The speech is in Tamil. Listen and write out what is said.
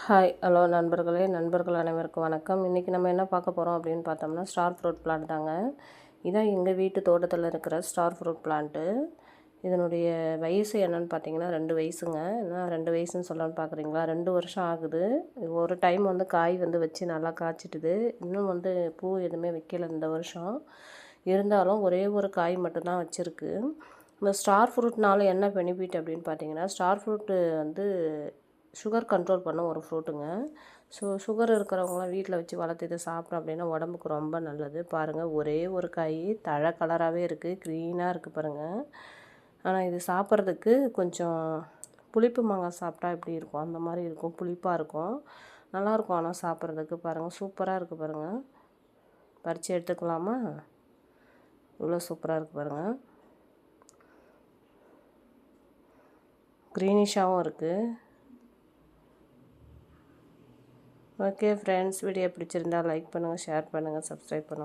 ஹாய் ஹலோ நண்பர்களே, நண்பர்கள் அனைவருக்கும் வணக்கம். இன்றைக்கி நம்ம என்ன பார்க்க போகிறோம் அப்படின்னு பார்த்தோம்னா, ஸ்டார் ஃப்ரூட் பிளான்ட் தாங்க. இதான் எங்கள் வீட்டு தோட்டத்தில் இருக்கிற ஸ்டார் ஃப்ரூட் பிளான்ட்டு. இதனுடைய வயசு என்னென்னு பார்த்தீங்கன்னா 2 வயசுங்க. என்ன 2 வயசுன்னு சொல்லலான்னு பார்க்குறீங்களா? 2 வருஷம் ஆகுது. ஒரு டைம் காய் வச்சு நல்லா காய்ச்சிட்டுது. இன்னும் பூ எதுவுமே வைக்கல இந்த வருஷம். இருந்தாலும் ஒரே ஒரு காய் மட்டும்தான் வச்சுருக்கு. இந்த ஸ்டார் ஃப்ரூட்னால என்ன பெனிஃபிட் அப்படின்னு பார்த்தீங்கன்னா, ஸ்டார் ஃப்ரூட்டு சுகர் கண்ட்ரோல் பண்ண ஒரு ஃப்ரூட்டுங்க. ஸோ சுகர் இருக்கிறவங்களாம் வீட்டில் வச்சு வளர்த்து இதை சாப்பிட்டோம் அப்படின்னா உடம்புக்கு ரொம்ப நல்லது. பாருங்கள், ஒரே ஒரு காய் தழை கலராகவே இருக்குது, க்ரீனாக இருக்குது பாருங்கள். ஆனால் இது சாப்பிட்றதுக்கு கொஞ்சம் புளிப்பு மாங்காய் சாப்பிட்டா எப்படி இருக்கும் அந்த மாதிரி இருக்கும், புளிப்பாக இருக்கும், நல்லாயிருக்கும். ஆனால் சாப்பிட்றதுக்கு பாருங்கள், சூப்பராக இருக்குது பாருங்கள். பறித்து எடுத்துக்கலாமா? இவ்வளோ சூப்பராக இருக்குது பாருங்கள். க்ரீனிஷாகவும் இருக்குது. ஓகே ஃப்ரெண்ட்ஸ், வீடியோ பிடிச்சிருந்தால் லைக் பண்ணுங்கள், ஷேர் பண்ணுங்கள், சப்ஸ்கிரைப் பண்ணுங்கள்.